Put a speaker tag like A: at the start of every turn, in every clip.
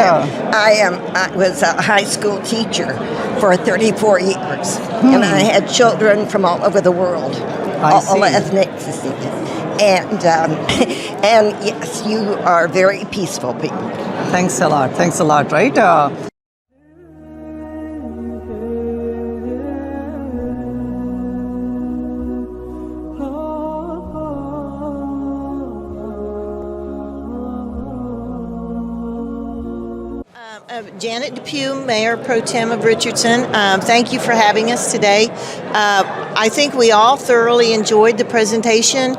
A: I was a high school teacher for 34 years, and I had children from all over the world, all ethnicities. And and yes, you are very peaceful people.
B: Thanks a lot. Thanks a lot. Right.
C: Janet Depew, Mayor Pro Tem of Richardson. Thank you for having us today. I think we all thoroughly enjoyed the presentation.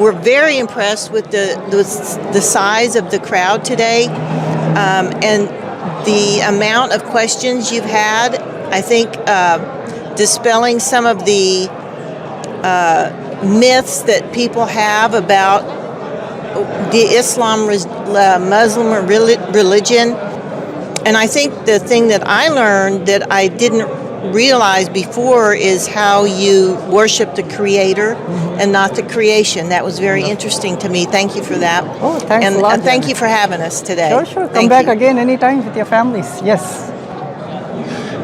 C: We're very impressed with the size of the crowd today and the amount of questions you've had. I think dispelling some of the myths that people have about the Islam Muslim religion. And I think the thing that I learned that I didn't realize before is how you worship the Creator and not the creation. That was very interesting to me. Thank you for that.
B: Oh, thanks a lot.
C: And thank you for having us today.
B: Sure. Come back again anytime with your families. Yes.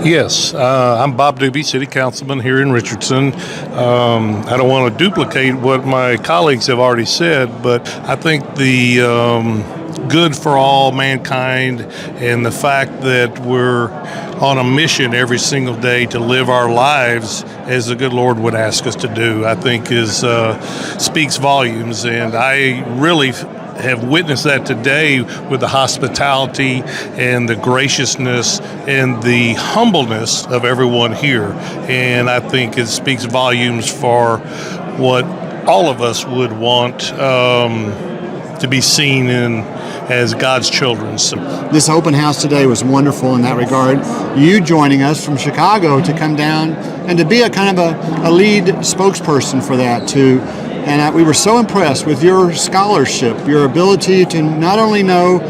D: Yes, I'm Bob Doobie, City Councilman here in Richardson. I don't want to duplicate what my colleagues have already said, but I think the good for all mankind and the fact that we're on a mission every single day to live our lives as the good Lord would ask us to do, I think is speaks volumes. And I really have witnessed that today with the hospitality and the graciousness and the humbleness of everyone here. And I think it speaks volumes for what all of us would want to be seen in as God's children. So
E: this open house today was wonderful in that regard. You joining us from Chicago to come down and to be a kind of a lead spokesperson for that too. And we were so impressed with your scholarship, your ability to not only know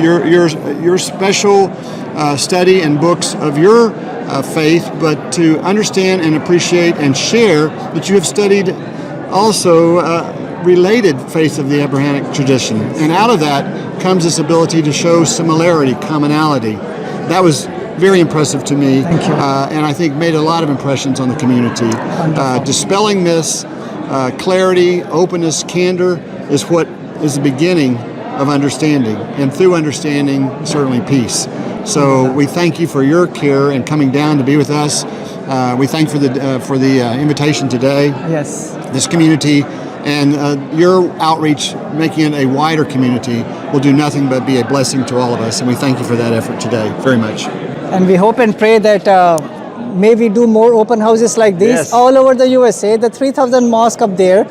E: your special study and books of your faith, but to understand and appreciate and share that you have studied also related faiths of the Abrahamic tradition. And out of that comes this ability to show similarity, commonality. That was very impressive to me.
B: Thank you.
E: And I think made a lot of impressions on the community. Dispelling myths, clarity, openness, candor is what is the beginning of understanding, and through understanding, certainly peace. So we thank you for your care and coming down to be with us. We thank for the invitation today.
B: Yes.
E: This community and your outreach, making it a wider community, will do nothing but be a blessing to all of us. And we thank you for that effort today very much.
B: And we hope and pray that may we do more open houses like this all over the USA. The 3,000 mosque up there,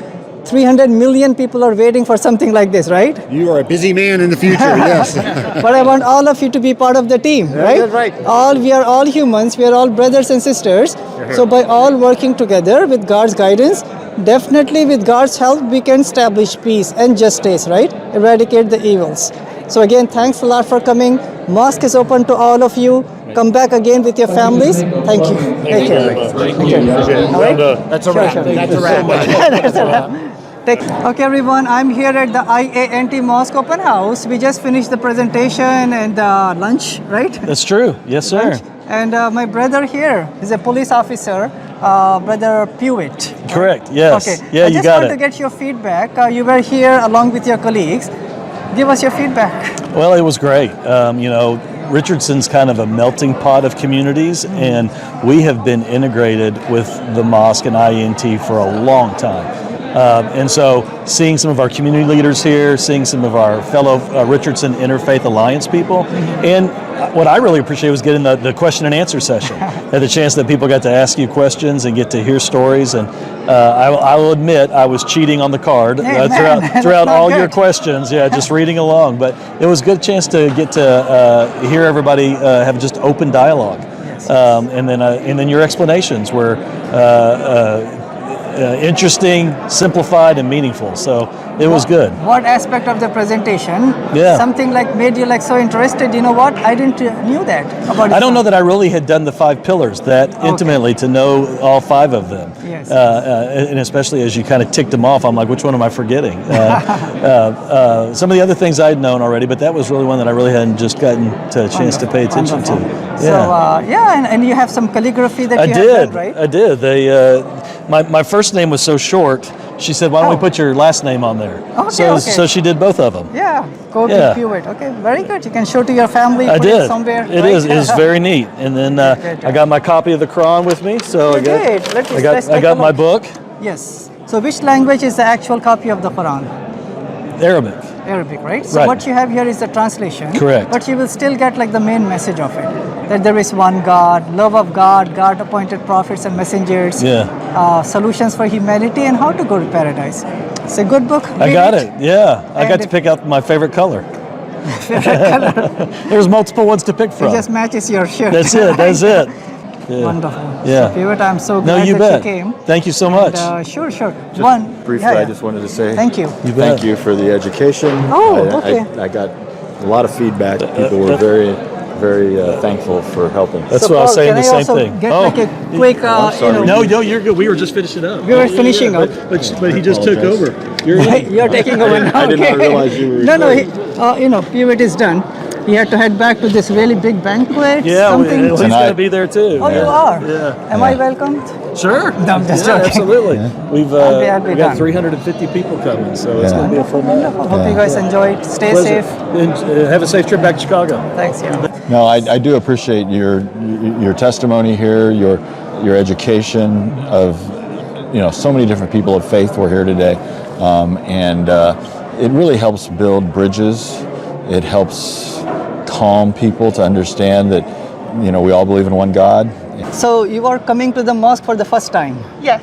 B: 300 million people are waiting for something like this, right?
E: You are a busy man in the future, yes.
B: But I want all of you to be part of the team, right?
E: That's right.
B: We are all humans, we are all brothers and sisters. So by all working together with God's guidance, definitely with God's help, we can establish peace and justice, right? Eradicate the evils. So again, thanks a lot for coming. Mosque is open to all of you. Come back again with your families. Thank you. Take care.
D: Thank you.
B: All right?
E: That's a wrap. That's a wrap.
B: That's a wrap. Okay, everyone, I'm here at the IANT Mosque Open House. We just finished the presentation and lunch, right?
F: That's true. Yes, sir.
B: Lunch. And my brother here is a police officer, Brother Pewitt.
F: Correct, yes.
B: Okay.
F: Yeah, you got
B: I just want to get your feedback. You were here along with your colleagues. Give us your feedback.
F: Well, it was great. Richardson's kind of a melting pot of communities, and we have been integrated with the mosque and INT for a long time. And so seeing some of our community leaders here, seeing some of our fellow Richardson Interfaith Alliance people, and what I really appreciate was getting the question and answer session. Had the chance that people got to ask you questions and get to hear stories. And I will admit I was cheating on the card throughout all your questions. Yeah, just reading along. But it was a good chance to get to hear everybody have just open dialogue. And then your explanations were interesting, simplified, and meaningful. So it was good.
B: What aspect of the presentation?
F: Yeah.
B: Something like made you like so interested. You know what? I didn't knew that about.
F: I don't know
B: Islam.
F: that I really had done the 5 pillars that intimately to know all 5 of them.
B: Yes.
F: And especially as you kind of ticked them off, I'm like, which one am I forgetting? Some of the other things I'd known already, but that was really one that I really hadn't just gotten a chance to pay attention to.
B: So and you have some calligraphy that
F: I
B: you
F: did.
B: have done, right?
F: I did. They, my first name was so short. She said, "Why don't we put your last name on there?"
B: Okay,
F: so she did both of them.
B: Yeah, go
F: Yeah.
B: to Pewitt. Okay, very good. You can show to your family.
F: I
B: put
F: did.
B: it somewhere.
F: It
B: right?
F: is. It's very neat. And then I got my copy of the Quran with me. So
B: Good. Let's
F: I
B: take a
F: got my
B: look.
F: book,
B: Yes. So which language is the actual copy of the Quran?
F: Arabic.
B: Arabic, right? So
F: Right.
B: what you have here is the translation.
F: Correct.
B: But you will still get like the main message of it. That there is one God, love of God, God appointed prophets and messengers, solutions for humanity, and how to go to paradise. It's a good book.
F: I
B: Read
F: got it. Yeah, I
B: And
F: got to pick out my favorite color. There's multiple ones to pick
B: It
F: from.
B: just matches your shirt.
F: That's it. That's it. Yeah.
B: Wonderful.
F: Yeah.
B: So, Pewitt, I'm so
F: No,
B: glad
F: you
B: that
F: bet.
B: you came.
F: Thank you so much.
B: And, sure.
G: Just briefly, I just wanted to say
B: Thank you.
F: You bet.
G: thank you for the education.
B: Oh, okay.
G: I got a lot of feedback. People were very thankful for helping.
F: That's
B: So,
F: what I was
B: Paul,
F: saying.
B: can
F: The
B: I
F: same
B: also
F: thing.
B: get like a quick,
G: I'm sorry.
F: No, you're good. We were just finishing up.
B: We were finishing up.
F: But he just took over.
B: You're taking over now.
G: I did not
B: okay.
G: realize you were
B: No, Pewitt is done. He had to head back to this really big banquet.
F: Yeah,
B: something.
F: he's going to be there too.
B: Oh, you are?
F: Yeah.
B: Am I welcomed?
F: Sure.
B: No, I'm just
F: Yeah,
B: joking.
F: absolutely. We've
B: I'll be
F: we
B: done.
F: got 350 people coming, so it's going to be a full night.
B: Wonderful. Hope you guys enjoyed. Stay
F: Pleasure.
B: safe.
F: And, have a safe trip back to Chicago.
B: Thanks, yeah.
G: No, I do appreciate your testimony here, your education of so many different people of faith were here today, and it really helps build bridges. It helps calm people to understand that we all believe in one God.
B: So you are coming to the mosque for the first time?
H: Yes.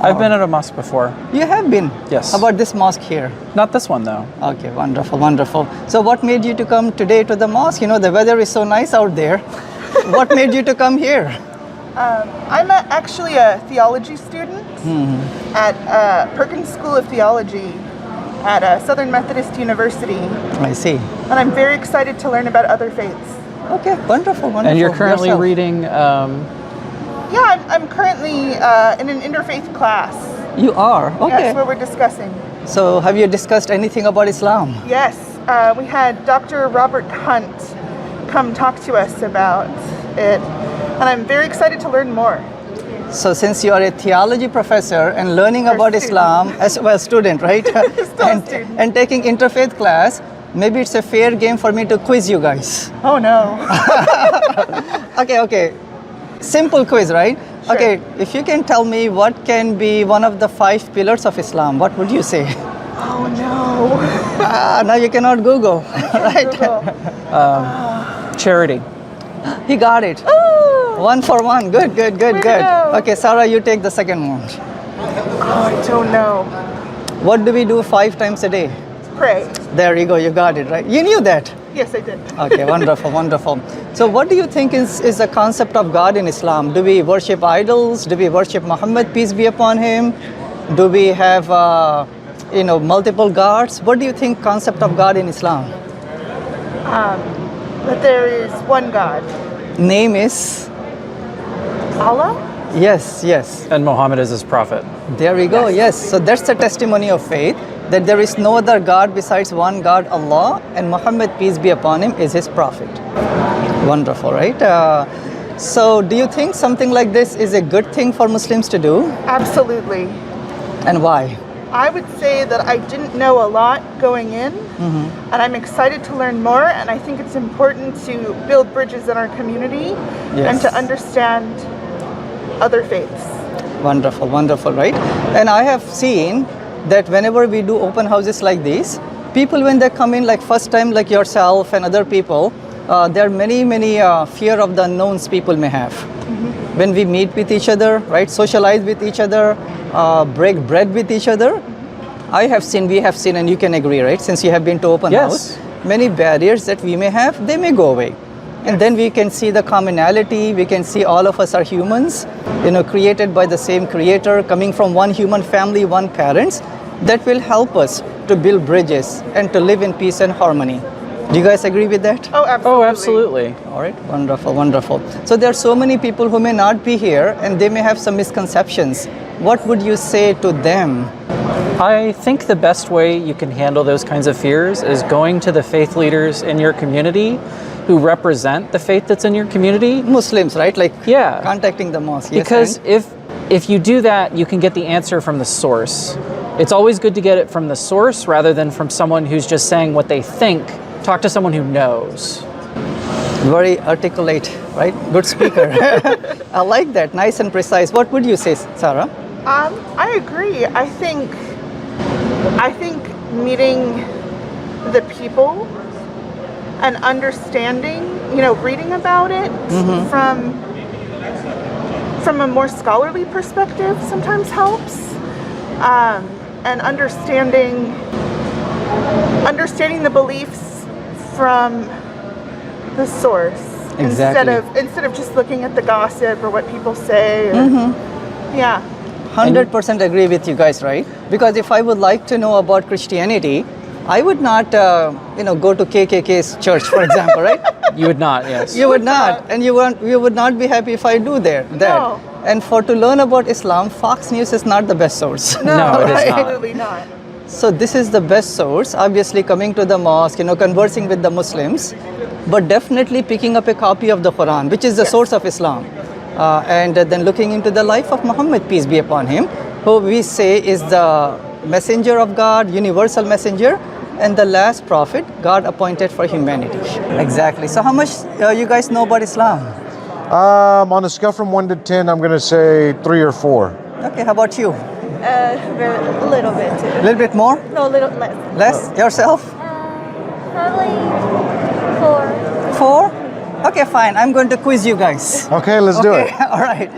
H: I've been at a mosque before.
B: You have been?
H: Yes.
B: How about this mosque here?
H: Not this one, though.
B: Okay, wonderful. So what made you to come today to the mosque? The weather is so nice out there. What made you to come here?
I: I'm actually a theology student at Perkins School of Theology at Southern Methodist University.
B: I see.
I: And I'm very excited to learn about other faiths.
B: Okay, wonderful.
H: And you're currently
B: Yourself?
H: reading.
I: Yeah, I'm currently in an interfaith class.
B: You are? Okay.
I: Yes, where we're discussing.
B: So have you discussed anything about Islam?
I: Yes, we had Dr. Robert Hunt come talk to us about it. And I'm very excited to learn more.
B: So since you are a theology professor and learning about
I: student.
B: Islam as well, student, right?
I: Student.
B: And taking interfaith class, maybe it's a fair game for me to quiz you guys.
I: Oh no.
B: Okay. Simple quiz, right?
I: Sure.
B: Okay, if you can tell me what can be one of the 5 pillars of Islam, what would you say?
I: Oh no.
B: Now you cannot Google, right?
I: Google.
H: Charity.
B: He got it.
I: Oh.
B: 1 for 1. Good.
I: Way to go.
B: Okay, Sarah, you take the second one.
I: Oh, I don't know.
B: What do we do 5 times a day?
I: Pray.
B: There you go, you got it, right? You knew that.
I: Yes, I did.
B: Okay, wonderful. So what do you think is the concept of God in Islam? Do we worship idols? Do we worship Muhammad, peace be upon him? Do we have, multiple gods? What do you think concept of God in Islam?
I: That there is one God.
B: Name is?
I: Allah?
B: Yes.
H: And Muhammad is his prophet.
B: There we go, yes. So that's the testimony of faith, that there is no other God besides one God, Allah, and Muhammad, peace be upon him, is his prophet. Wonderful, right? So do you think something like this is a good thing for Muslims to do?
I: Absolutely.
B: And why?
I: I would say that I didn't know a lot going in, and I'm excited to learn more, and I think it's important to build bridges in our community and to understand other faiths.
B: Wonderful, right? And I have seen that whenever we do open houses like these, people when they come in like first time like yourself and other people, there are many fear of the unknowns people may have. When we meet with each other, right, socialize with each other, break bread with each other, we have seen, and you can agree, right, since you have been to open house, many barriers that we may have, they may go away. And then we can see the commonality, we can see all of us are humans, created by the same creator, coming from one human family, one parents. That will help us to build bridges and to live in peace and harmony. Do you guys agree with that?
I: Oh, absolutely.
H: Oh, absolutely.
B: All right, wonderful, wonderful. So there are so many people who may not be here and they may have some misconceptions. What would you say to them?
H: I think the best way you can handle those kinds of fears is going to the faith leaders in your community who represent the faith that's in your community.
B: Muslims, right? Like
H: Yeah.
B: contacting the mosque. Yes,
H: Because
B: and?
H: if you do that, you can get the answer from the source. It's always good to get it from the source rather than from someone who's just saying what they think. Talk to someone who knows.
B: Very articulate, right? Good speaker. I like that. Nice and precise. What would you say, Sarah?
I: I agree. I think meeting the people and understanding, reading about it from a more scholarly perspective sometimes helps. And understanding the beliefs from the source
B: Exactly.
I: instead of just looking at the gossip or what people say. Yeah.
B: 100% agree with you guys, right? Because if I would like to know about Christianity, I would not, go to KKK's church, for example, right?
H: You would not, yes.
B: You would not, and you would not be happy if I do that.
I: No.
B: And to learn about Islam, Fox News is not the best source.
H: No, it is not.
I: Absolutely not.
B: So this is the best source, obviously coming to the mosque, conversing with the Muslims, but definitely picking up a copy of the Quran, which is the source of Islam. And then looking into the life of Muhammad, peace be upon him, who we say is the messenger of God, universal messenger, and the last prophet God appointed for humanity. Exactly. So how much you guys know about Islam?
J: On a scale from 1 to 10, I'm going to say 3 or 4.
B: Okay, how about you?
K: A little bit too.
B: A little bit more?
K: No, a little less.
B: Less? Yourself?
K: Probably 4.
B: 4? Okay, fine. I'm going to quiz you guys.
J: Okay, let's do it.
B: All right.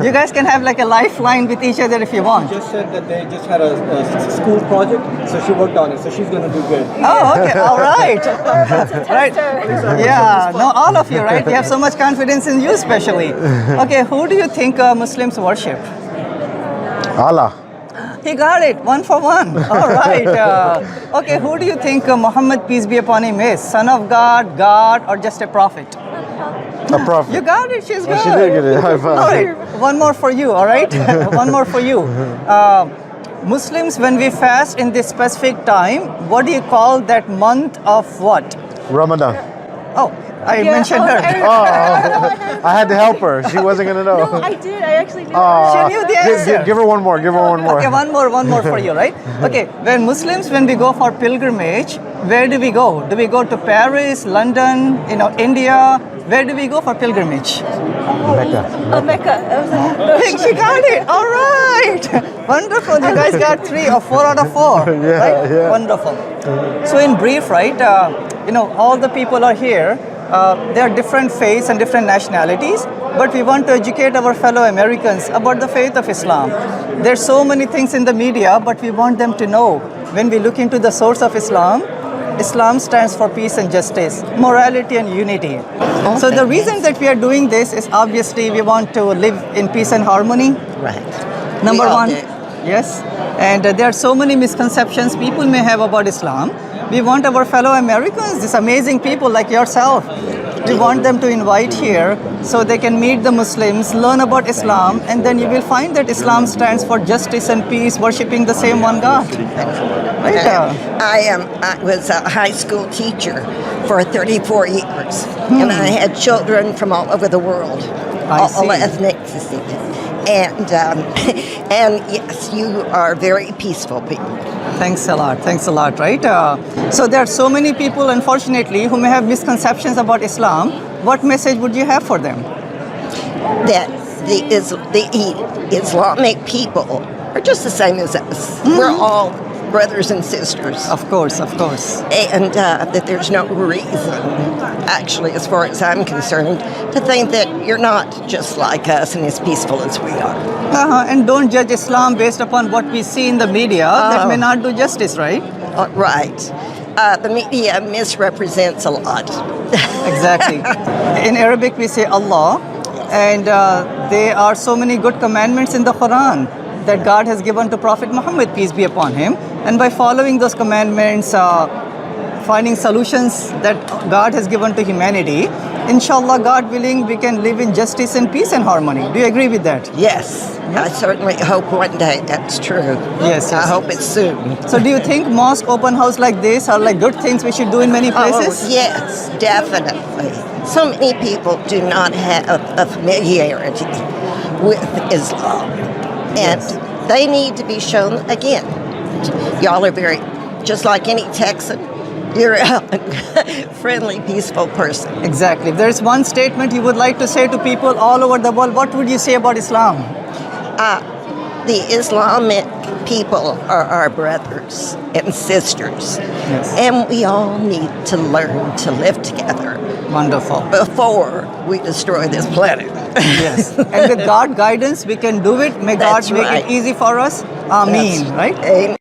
B: You guys can have like a lifeline with each other if you want.
L: Just said that they just had a school project, so she worked on it, so she's going to do good.
B: Oh, okay. All right. Right. Yeah. No, all of you, right? We have so much confidence in you, especially. Okay, who do you think Muslims worship?
J: Allah.
B: He got it. 1 for 1. All right. Okay, who do you think Muhammad, peace be upon him, is? Son of God, or just a prophet?
J: A prophet.
B: You got it. She's good.
J: She did get it. High five.
B: All right. One more for you. All right. One more for you. Muslims, when we fast in this specific time, what do you call that month of what?
J: Ramadan.
B: Oh, I mentioned her.
J: I had to help her. She wasn't going to know.
K: No, I did. I actually did.
B: She knew the answer.
J: Give her one more. Give her one more.
B: Okay, one more for you, right? Okay, when we go for pilgrimage, where do we go? Do we go to Paris, London, India? Where do we go for pilgrimage?
J: Mecca.
K: Oh, Mecca.
B: She got it. All right. Wonderful. You guys got 3 or 4 out of 4. Right?
J: Yeah.
B: Wonderful. So in brief, right, all the people are here. They are different faiths and different nationalities, but we want to educate our fellow Americans about the faith of Islam. There's so many things in the media, but we want them to know when we look into the source of Islam, Islam stands for peace and justice, morality and unity. So the reason that we are doing this is obviously we want to live in peace and harmony.
A: Right.
B: Number
A: We all
B: one,
A: do.
B: yes. And there are so many misconceptions people may have about Islam. We want our fellow Americans, these amazing people like yourself, we want them to invite here so they can meet the Muslims, learn about Islam, and then you will find that Islam stands for justice and peace, worshipping the same one God. Right?
A: I was a high school teacher for 34 years, and I had children from all over the world, all ethnicities. And yes, you are very peaceful people.
B: Thanks a lot, right? So there are so many people, unfortunately, who may have misconceptions about Islam. What message would you have for them?
A: That the Islamic people are just the same as us. We're all brothers and sisters.
B: Of course.
A: And that there's no reason, actually, as far as I'm concerned, to think that you're not just like us and as peaceful as we are.
B: And don't judge Islam based upon what we see in the media. That may not do justice, right?
A: Right. The media misrepresents a lot.
B: Exactly. In Arabic, we say Allah, and there are so many good commandments in the Quran that God has given to Prophet Muhammad, peace be upon him. And by following those commandments, finding solutions that God has given to humanity, inshallah, God willing, we can live in justice and peace and harmony. Do you agree with that?
A: Yes, I certainly hope one day that's true.
B: Yes,
A: I
B: yes.
A: hope it's soon.
B: So do you think mosque open house like this are like good things we should do in many places?
A: Oh, yes, definitely. So many people do not have a familiarity with Islam. And they need to be shown again. Y'all are very, just like any Texan, you're a friendly, peaceful person.
B: Exactly. If there's one statement you would like to say to people all over the world, what would you say about Islam?
A: The Islamic people are our brothers and sisters.
B: Yes.
A: And we all need to learn to live together.
B: Wonderful.
A: Before we destroy this planet.
B: Yes. And with God guidance, we can do it. May
A: That's
B: God make
A: right.
B: it easy for us. Ameen. Right?
A: Amen.